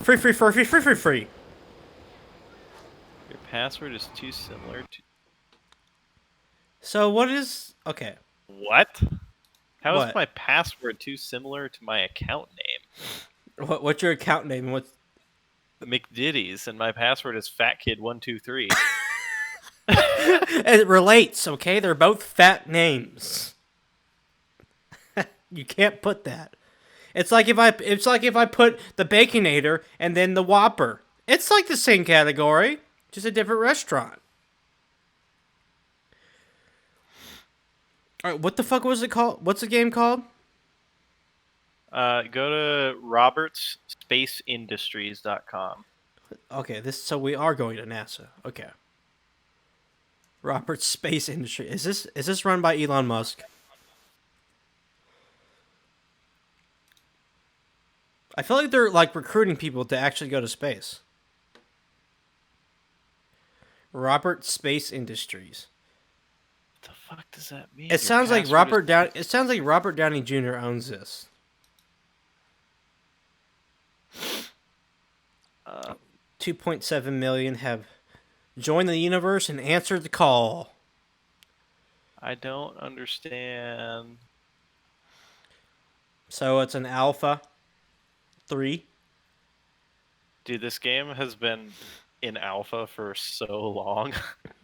Free. Your password is too similar to... So what is... Okay. What? How is What? my password too similar to my account name? What's your account name? What's... McDiddy's, and my password is FatKid123. It relates, okay? They're both fat names. You can't put that. It's like if I put the Baconator and then the Whopper. It's like the same category, just a different restaurant. All right, what the fuck was it called? What's the game called? Go to robertsspaceindustries.com. Okay, so we are going to NASA. Okay. Robert Space Industry. Is this run by Elon Musk? I feel like they're like recruiting people to actually go to space. Robert Space Industries. What the fuck does that mean? It sounds like It sounds like Robert Downey Jr. owns this. 2.7 million have joined the universe and answered the call. I don't understand. So it's an alpha 3. Dude, this game has been in alpha for so long.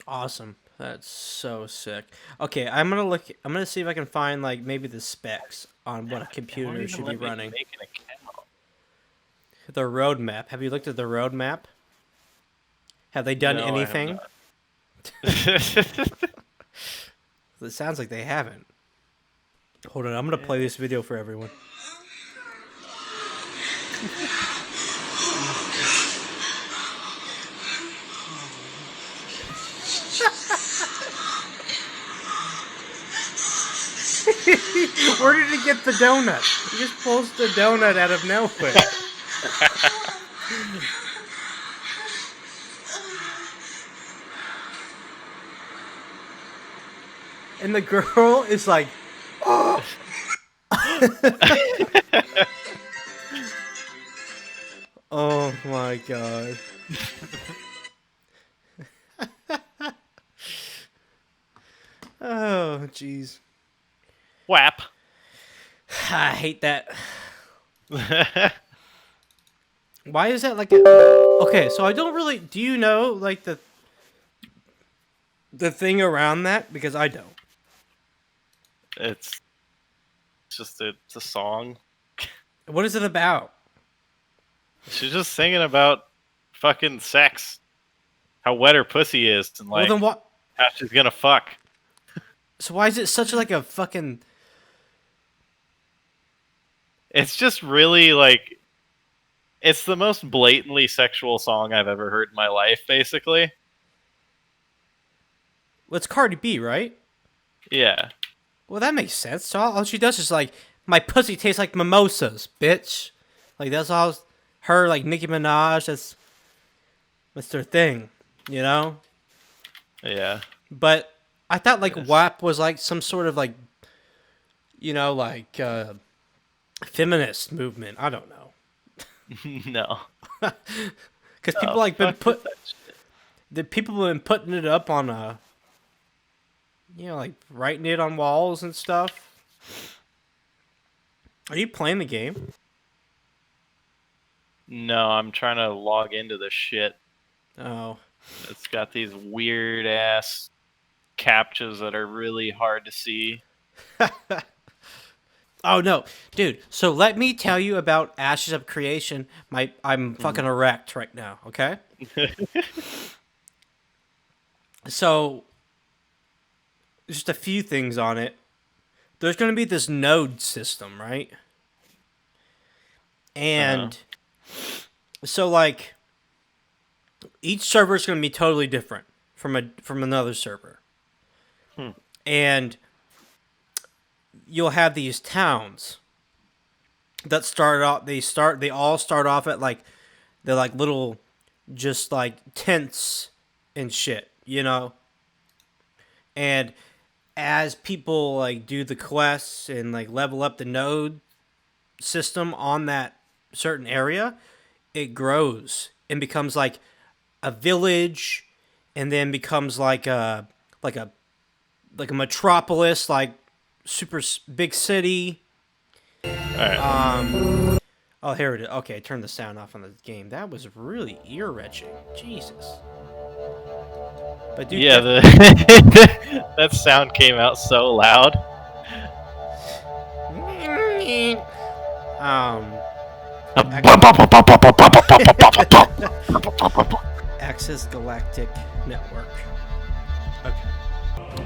Awesome. That's so sick. Okay, I'm gonna see if I can find like maybe the specs on what a computer should be running. Make an account. The roadmap. Have you looked at the roadmap? Have they done No, anything? I have not. It sounds like they haven't. Hold on, I'm gonna play this video for everyone. Where did he get the donut? He just pulls the donut out of nowhere. And the girl is like, oh. Oh my god. Oh, jeez. WAP. I hate that. Why is that like a... Okay, so I don't really... Do you know, like, the thing around that? Because I don't. It's just it's a song. What is it about? She's just singing about fucking sex. How wet her pussy is, and like Well, then what... how she's gonna fuck. So why is it such like a fucking... It's just really like... It's the most blatantly sexual song I've ever heard in my life, basically. Well, it's Cardi B, right? Yeah. Well, that makes sense. So all she does is like, my pussy tastes like mimosas, bitch. Like, that's all her, like, Nicki Minaj, that's their thing, you know? Yeah. But I thought, like, Yes. WAP was, like, some sort of, like, you know, like, feminist movement. I don't know. No. Because people, Oh, like, been fuck that shit. the people have been putting it up on, you know, like, writing it on walls and stuff. Are you playing the game? No, I'm trying to log into this shit. Oh. It's got these weird ass captchas that are really hard to see. Oh no, dude. So let me tell you about Ashes of Creation. I'm fucking erect right now, okay? So just a few things on it. There's going to be this node system, right? And so like each server is going to be totally different from another server. And you'll have these towns that start off. They all start off at like they're like little, just like tents and shit, you know. And as people like do the quests and like level up the node system on that certain area, it grows and becomes like a village, and then becomes like a like a metropolis, like big city. All right. Oh, here it is. Okay, turn the sound off on the game. That was really ear wrenching. Jesus. But dude, Yeah, that sound came out so loud. Access Galactic Network. Okay.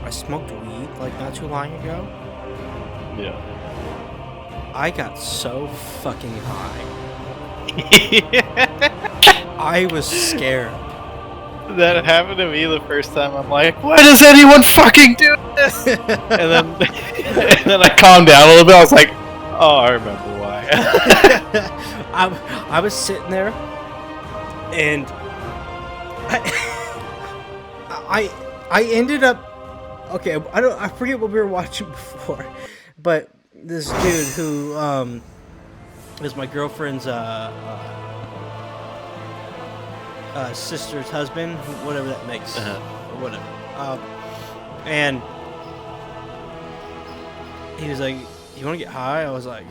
I smoked weed like not too long ago. Yeah. I got so fucking high. I was scared. That happened to me the first time. I'm like, why does anyone fucking do this? and then I calmed down a little bit. I was like, oh, I remember why. I was sitting there, and I ended up. Okay, I forget what we were watching before, but this dude who is my girlfriend's sister's husband, whatever that makes, or whatever. And he was like, "You want to get high?" I was like,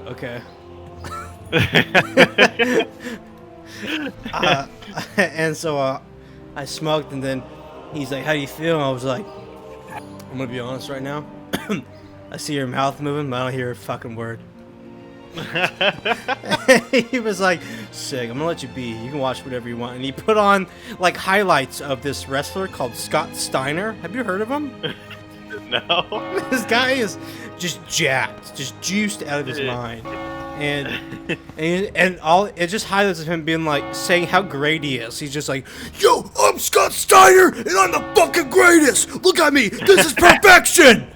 "Okay." And so I smoked, and then he's like, "How do you feel?" And I was like, "I'm gonna be honest right now. I see your mouth moving, but I don't hear a fucking word." He was like, "Sick, I'm gonna let you be. You can watch whatever you want." And he put on like highlights of this wrestler called Scott Steiner. Have you heard of him? No. This guy is just jacked, just juiced out of his mind. And all it just highlights of him being like saying how great he is. He's just like, "Yo, I'm Scott Steiner, and I'm the fucking greatest. Look at me. This is perfection."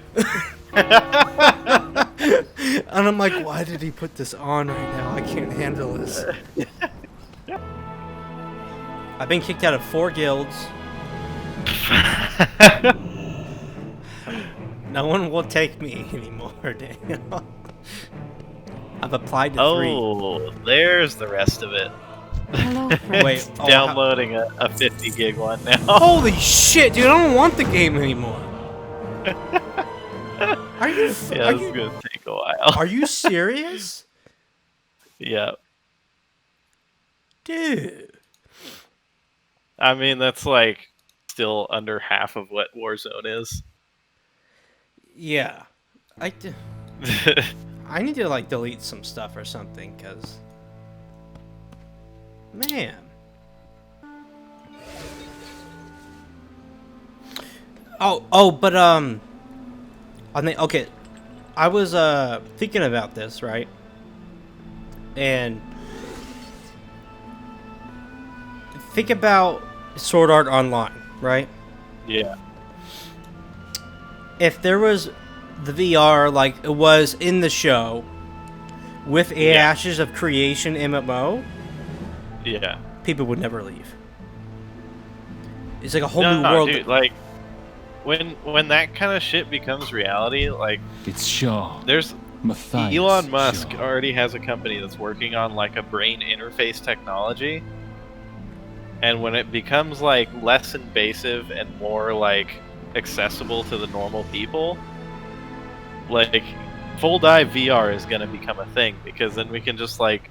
And I'm like, why did he put this on right now? I can't handle this. I've been kicked out of 4 guilds. No one will take me anymore, Daniel. I've applied to 3. Oh, there's the rest of it. Wait, downloading a 50 gig one now. Holy shit, dude! I don't want the game anymore. Are you? Yeah, this is gonna take a while. Are you serious? Yeah. Dude. I mean, that's like still under half of what Warzone is. Yeah. I need to like delete some stuff or something, cause man. But okay, I was thinking about this, right? And think about Sword Art Online, right? Yeah. If there was the VR like it was in the show with Ashes of Creation MMO, yeah, people would never leave. It's like a whole new world. Dude, like when that kind of shit becomes reality, like it's Shaw. There's Matthias Elon Musk Shaw. already has a company that's working on like a brain interface technology. And when it becomes like less invasive and more like accessible to the normal people, like full dive VR is going to become a thing, because then we can just like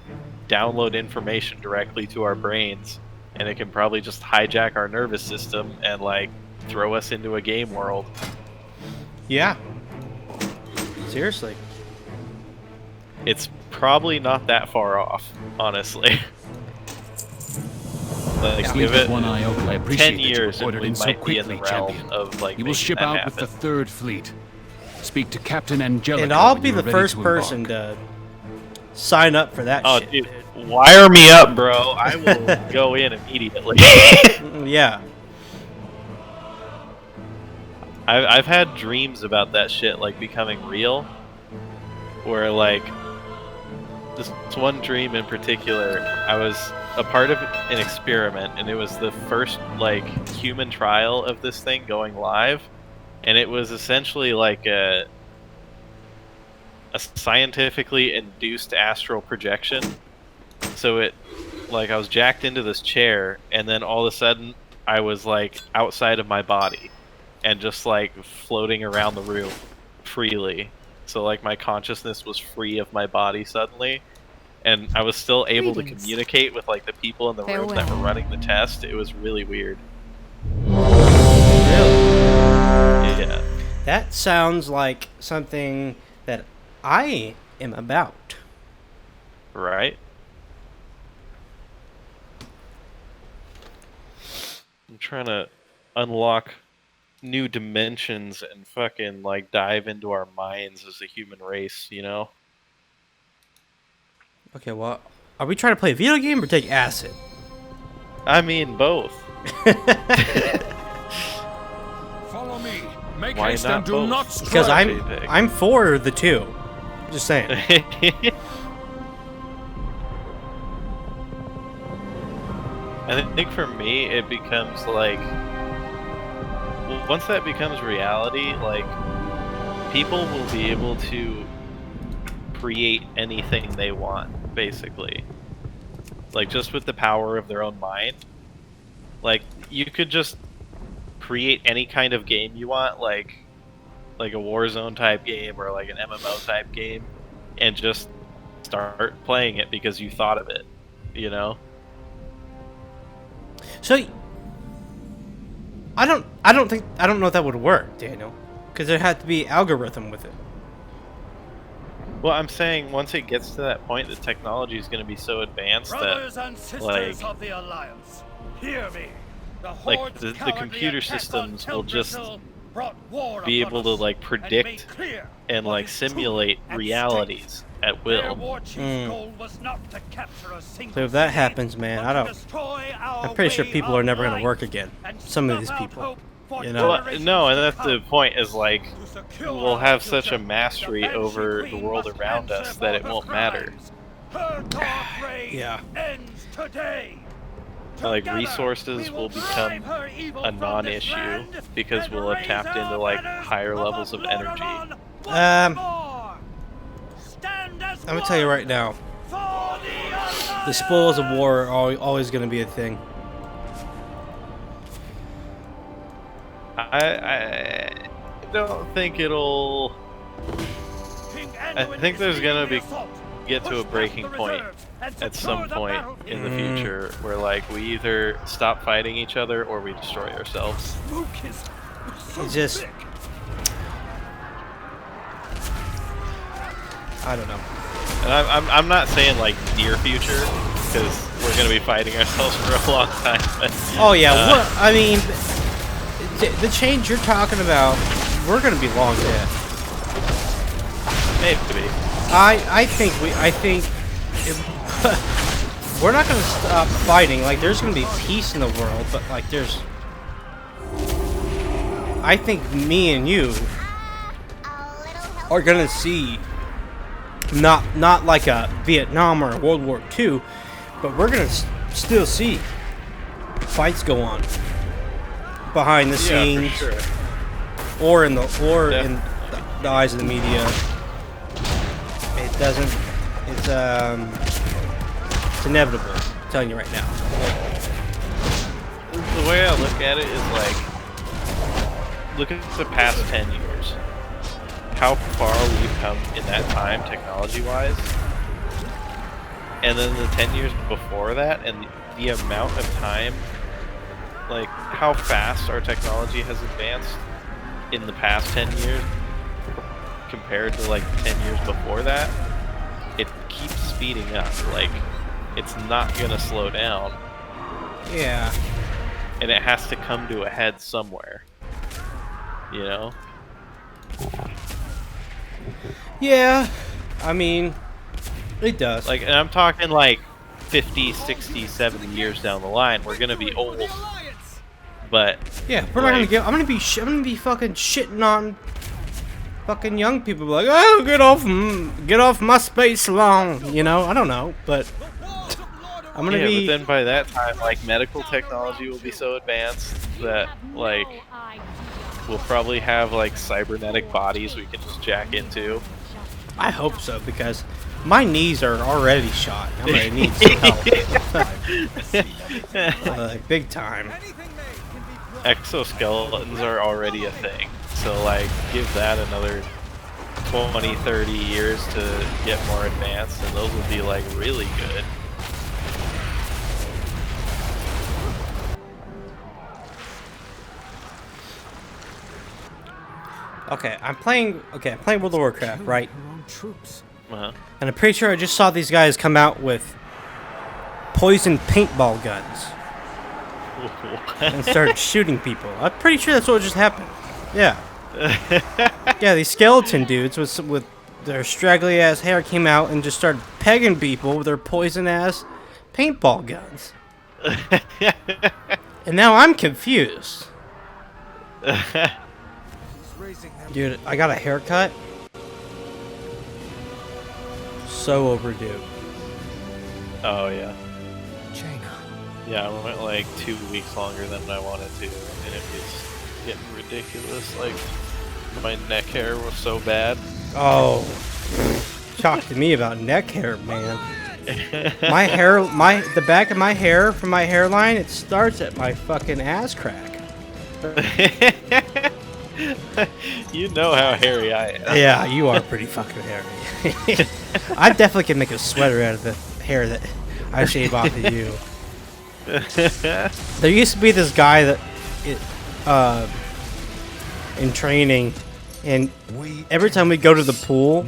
download information directly to our brains, and it can probably just hijack our nervous system and like throw us into a game world. Yeah. Seriously. It's probably not that far off, honestly. Like, Sleep give with it one eye open. I 10 appreciate years that you and ordered we in so might be in the quickly, realm champion. of like You will making ship that out happen. with the 3rd Fleet. Speak to Captain Angelica. And I'll when be you are the ready first to person embark. to sign up for that Oh, shit. dude, wire me up, bro. I will go in immediately. Yeah. I've had dreams about that shit like becoming real, where like this one dream in particular, I was a part of an experiment, and it was the first like human trial of this thing going live, and it was essentially like a scientifically induced astral projection So it, like, I was jacked into this chair, and then all of a sudden, I was like outside of my body, and just like floating around the room freely. So like my consciousness was free of my body suddenly, and I was still able to communicate with like the people in the room that were running the test. It was really weird. Really? Yeah. That sounds like something that I am about. Right? I'm trying to unlock new dimensions and fucking like dive into our minds as a human race, you know? Okay, well, are we trying to play a video game or take acid? I mean, both. Follow me. Make Why haste not and do both? not Because stray. I'm for the two. Just saying. I think for me, it becomes like, once that becomes reality, like, people will be able to create anything they want, basically. Like, just with the power of their own mind. Like, you could just create any kind of game you want, like a Warzone type game or like an MMO type game, and just start playing it because you thought of it, you know? So, I don't know if that would work, Daniel, because there had to be algorithm with it. Well, I'm saying once it gets to that point, the technology is going to be so advanced Brothers that, and sisters like, of the Alliance, hear me. like the computer systems will just be able to like predict and like simulate realities at will. So if that happens, man, I'm pretty sure people are never going to work again. Some of these people, you know. Well, no, and that's the point. Is like we'll have such a mastery over the world around us that it won't matter. Yeah. Like resources will become a non-issue because we'll have tapped into like higher levels of energy. I'm gonna tell you right now, the spoils of war are always gonna be a thing. I don't think it'll. I think there's gonna get to a breaking point at some point in the future where like we either stop fighting each other or we destroy ourselves. It's just, I don't know. And I'm not saying like near future because we're gonna be fighting ourselves for a long time. But, Oh yeah, I mean, the change you're talking about, we're gonna be long dead. maybe. I think we're not gonna stop fighting. Like, there's gonna be peace in the world, but like, I think me and you are gonna see not like a Vietnam or a World War II, but we're gonna still see fights go on behind the scenes, for sure. or in the eyes of the media. It doesn't. It's inevitable. I'm telling you right now. The way I look at it is like, look at the past 10 years. How far we've come in that time, technology-wise, and then the 10 years before that, and the amount of time, like how fast our technology has advanced in the past 10 years compared to like 10 years before that. It keeps speeding up. Like, it's not gonna slow down. Yeah. And it has to come to a head somewhere. You know? Yeah. I mean, it does. Like, and I'm talking like 50, 60, 70 years down the line. We're gonna be old. But yeah, we're not gonna get. I'm gonna be fucking shitting on fucking young people. Like, oh, get off my space lawn. You know, I don't know, but I'm gonna be. But then by that time, like, medical technology will be so advanced that like we'll probably have like cybernetic bodies we can just jack into. I hope so, because My knees are already shot. I'm gonna need some help. Big time. Exoskeletons are already a thing. So, like, give that another 20, 30 years to get more advanced, and those will be, like, really good. Okay, I'm playing World of Warcraft, right? Uh-huh. And I'm pretty sure I just saw these guys come out with poison paintball guns and started shooting people. I'm pretty sure that's what just happened. Yeah. Yeah, these skeleton dudes with their straggly ass hair came out and just started pegging people with their poison ass paintball guns. And now I'm confused. Dude, I got a haircut. So overdue. Oh, yeah. Jaina. Yeah, I went like 2 weeks longer than I wanted to, and it was getting ridiculous. Like, my neck hair was so bad. Oh, talk to me about neck hair, man. My hair, the back of my hair from my hairline, it starts at my fucking ass crack. You know how hairy I am. Yeah, you are pretty fucking hairy. I definitely can make a sweater out of the hair that I shave off of you. There used to be this guy that, in training, and every time we go to the pool,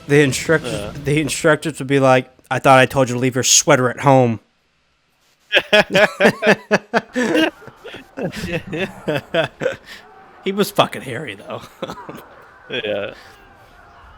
the instructors would be like, "I thought I told you to leave your sweater at home." He was fucking hairy though. Yeah.